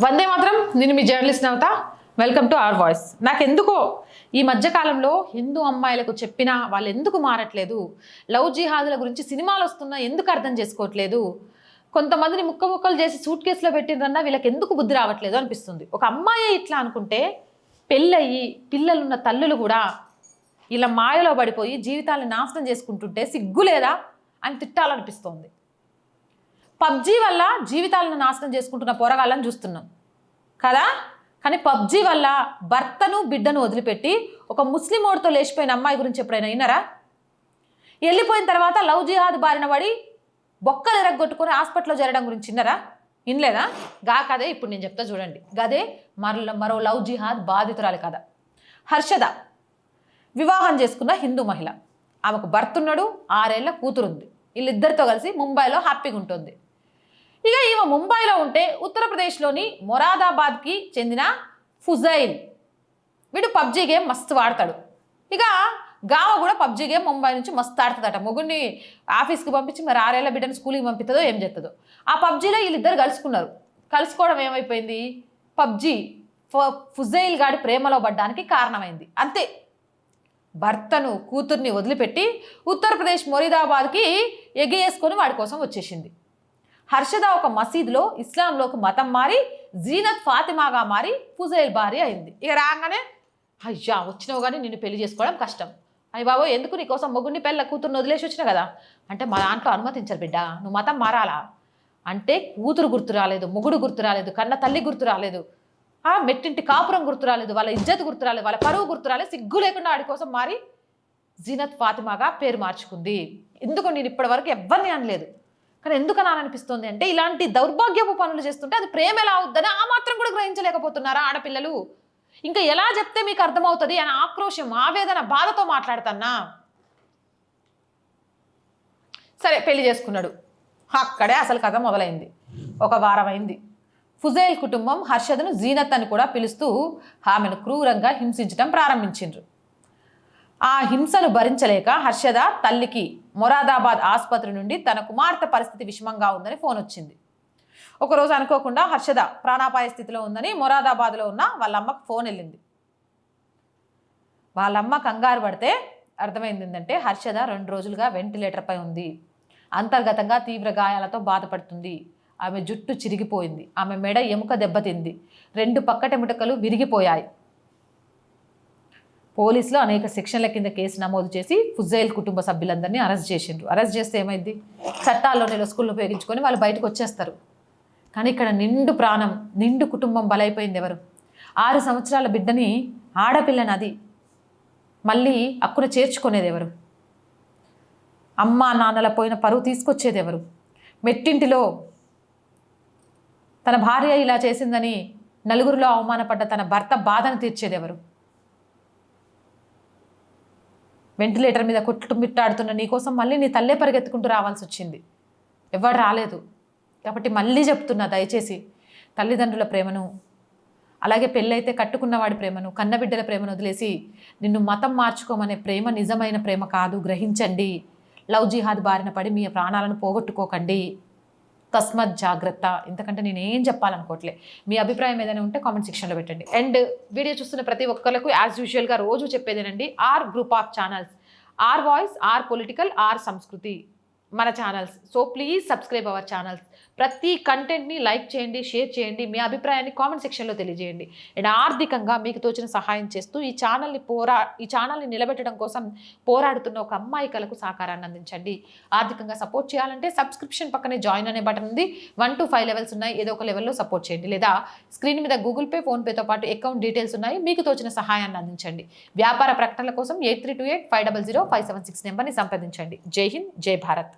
వందే మాత్రం. నేను మీ journalist Navata. Welcome to our voice. నాకెందుకో ఈ మధ్యకాలంలో హిందూ అమ్మాయిలకు చెప్పినా వాళ్ళు ఎందుకు మారట్లేదు, లవ్ జిహాదుల గురించి సినిమాలు వస్తున్నా ఎందుకు అర్థం చేసుకోవట్లేదు, కొంతమందిని ముక్కలు చేసి సూట్ కేసులో పెట్టిందన్నా వీళ్ళకి ఎందుకు బుద్ధి రావట్లేదు అనిపిస్తుంది. ఒక అమ్మాయి ఇట్లా అనుకుంటే పెళ్ళయి పిల్లలున్న తల్లులు కూడా ఇలా మాయలో పడిపోయి జీవితాలను నాశనం చేసుకుంటుంటే సిగ్గు లేదా అని తిట్టాలనిపిస్తోంది. పబ్జీ వల్ల జీవితాలను నాశనం చేసుకుంటున్న పోరగాళ్ళని చూస్తున్నాం కదా. కానీ పబ్జీ వల్ల భర్తను బిడ్డను వదిలిపెట్టి ఒక ముస్లిం ఓడితో లేచిపోయిన అమ్మాయి గురించి ఎప్పుడైనా విన్నారా? వెళ్ళిపోయిన తర్వాత లవ్ జిహాద్ బారిన పడి బొక్కలు ఎరగొట్టుకొని హాస్పిటల్లో చేరడం గురించి విన్నారా? వినలేదా? కదే ఇప్పుడు నేను చెప్తా చూడండి. గదే మరో లవ్ జిహాద్ బాధితురాలి కథ. హర్షద వివాహం చేసుకున్న హిందూ మహిళ. ఆమెకు భర్త ఉన్నాడు, 6 ఏళ్ల కూతురుంది. వీళ్ళిద్దరితో కలిసి ముంబైలో హ్యాపీగా ఉంటుంది. ఇక ఈమె ముంబైలో ఉంటే ఉత్తరప్రదేశ్లోని మొరాదాబాద్కి చెందిన ఫుజైల్, వీడు పబ్జీ గేమ్ మస్తు వాడతాడు. ఇక గామ కూడా పబ్జీ గేమ్ ముంబై నుంచి మస్తు ఆడుతుందట. మొగుడిని ఆఫీస్కి పంపించి మరి 6 ఏళ్ల బిడ్డను స్కూల్కి పంపిస్తుందో ఏం చేస్తుందో. ఆ పబ్జీలో వీళ్ళిద్దరు కలుసుకున్నారు. కలుసుకోవడం ఏమైపోయింది, పబ్జీ ఫుజైల్ గాడి ప్రేమలో పడ్డానికి కారణమైంది. అంతే, భర్తను కూతుర్ని వదిలిపెట్టి ఉత్తరప్రదేశ్ మొరీదాబాద్కి ఎగేసుకొని వాడి కోసం వచ్చేసింది. హర్షద ఒక మసీదులో ఇస్లాంలోకి మతం మారి జీనత్ ఫాతిమాగా మారి ఫుజైల్ భార్య అయింది. ఇక రాగానే అయ్యా వచ్చినావు కానీ నిన్ను పెళ్లి చేసుకోవడం కష్టం. అయ్య బాబో ఎందుకు నీకోసం మొగుడిని పెళ్ళ కూతుర్ని వదిలేసి వచ్చినా కదా అంటే మా దాంట్లో అనుమతించరు బిడ్డ, నువ్వు మతం మారాలా అంటే కూతురు గుర్తు రాలేదు, మొగుడు గుర్తు రాలేదు, కన్న తల్లి గుర్తు రాలేదు, మెట్టింటి కాపురం గుర్తు రాలేదు, వాళ్ళ ఇజ్జత్ గుర్తు రాలేదు, వాళ్ళ పరువు గుర్తు రాలేదు. సిగ్గు లేకుండా వాడి కోసం మారి జీనత్ ఫాతిమాగా పేరు మార్చుకుంది. ఎందుకు నేను ఇప్పటి వరకు ఎవరిని అనలేదు, కానీ ఎందుకని అనిపిస్తుంది అంటే ఇలాంటి దౌర్భాగ్యపు పనులు చేస్తుంటే అది ప్రేమ ఎలా అవుద్దని ఆ మాత్రం కూడా గ్రహించలేకపోతున్నారా ఆడపిల్లలు? ఇంకా ఎలా చెప్తే మీకు అర్థమవుతుంది అని ఆక్రోశం, ఆవేదన, బాధతో మాట్లాడుతున్నా. సరే పెళ్లి చేసుకున్నాడు, అక్కడే అసలు కథ మొదలైంది. ఒక వారం అయింది. ఫుజైల్ కుటుంబం హర్షదను జీనత్ అని కూడా పిలుస్తూ ఆమెను క్రూరంగా హింసించడం ప్రారంభించిండ్రు. ఆ హింసను భరించలేక హర్షద తల్లికి మొరాదాబాద్ ఆసుపత్రి నుండి తన కుమార్తె పరిస్థితి విషమంగా ఉందని ఫోన్ వచ్చింది. ఒకరోజు అనుకోకుండా హర్షద ప్రాణాపాయ స్థితిలో ఉందని మొరాదాబాద్లో ఉన్న వాళ్ళ అమ్మకు ఫోన్ వెళ్ళింది. వాళ్ళమ్మ కంగారు పడితే అర్థమైంది ఏంటంటే హర్షద 2 రోజులుగా వెంటిలేటర్పై ఉంది, అంతర్గతంగా తీవ్ర గాయాలతో బాధపడుతుంది, ఆమె జుట్టు చిరిగిపోయింది, ఆమె మెడ ఎముక దెబ్బతింది, 2 పక్కటెముటకలు విరిగిపోయాయి. పోలీసులు అనేక సెక్షన్ల కింద కేసు నమోదు చేసి ఫుజైల్ కుటుంబ సభ్యులందరినీ అరెస్ట్ చేసిండ్రు. అరెస్ట్ చేస్తే ఏమైంది, చట్టాల్లోని లొసుగులను ఉపయోగించుకొని వాళ్ళు బయటకు వచ్చేస్తారు. కానీ ఇక్కడ నిండు ప్రాణం, నిండు కుటుంబం బలైపోయింది. ఎవరు? 6 సంవత్సరాల బిడ్డని, ఆడపిల్లని అది మళ్ళీ అక్కున చేర్చుకునేది ఎవరు? అమ్మా నాన్నల పోయిన పరువు తీసుకొచ్చేది ఎవరు? మెట్టింటిలో తన భార్య ఇలా చేసిందని నలుగురిలో అవమానపడ్డ తన భర్త బాధను తీర్చేది ఎవరు? వెంటిలేటర్ మీద కొట్టుమిట్టాడుతున్న నీకోసం మళ్ళీ నీ తల్లే పరిగెత్తుకుంటూ రావాల్సి వచ్చింది, ఎవరు రాలేదు. కాబట్టి మళ్ళీ చెప్తున్నా, దయచేసి తల్లిదండ్రుల ప్రేమను, అలాగే పెళ్ళైతే కట్టుకున్నవాడి ప్రేమను, కన్నబిడ్డల ప్రేమను వదిలేసి నిన్ను మతం మార్చుకోమనే ప్రేమ నిజమైన ప్రేమ కాదు, గ్రహించండి. లవ్ జిహాద్ బారిన పడి మీ ప్రాణాలను పోగొట్టుకోకండి, తస్మత్ జాగ్రత్త. ఇంతకంటే నేను ఏం చెప్పాలనుకోవట్లే. మీ అభిప్రాయం ఏదైనా ఉంటే కామెంట్ సెక్షన్లో పెట్టండి. అండ్ వీడియో చూస్తున్న ప్రతి ఒక్కరికి యాజ్ యూజువల్గా రోజు చెప్పేదేనండి, our group of channels, our voice, our political, our సంస్కృతి మన channels. So please subscribe our channels. ప్రతి కంటెంట్ని లైక్ చేయండి, షేర్ చేయండి, మీ అభిప్రాయాన్ని కామెంట్ సెక్షన్లో తెలియజేయండి. అండ్ ఆర్థికంగా మీకు తోచిన సహాయం చేస్తూ ఈ ఛానల్ని నిలబెట్టడం కోసం పోరాడుతున్న ఒక అమ్మాయి కలకు సహకారాన్ని అందించండి. ఆర్థికంగా సపోర్ట్ చేయాలంటే సబ్స్క్రిప్షన్ పక్కనే జాయిన్ అనే బటన్ ఉంది. 1 to 5 లెవెల్స్ ఉన్నాయి, ఏదో ఒక లెవెల్లో సపోర్ట్ చేయండి. లేదా స్క్రీన్ మీద గూగుల్ పే, ఫోన్పేతో పాటు అకౌంట్ డీటెయిల్స్ ఉన్నాయి, మీకు తోచిన సహాయాన్ని అందించండి. వ్యాపార ప్రకటనల కోసం 8328500576 నెంబర్ని సంప్రదించండి. జై హింద్, జై భారత్.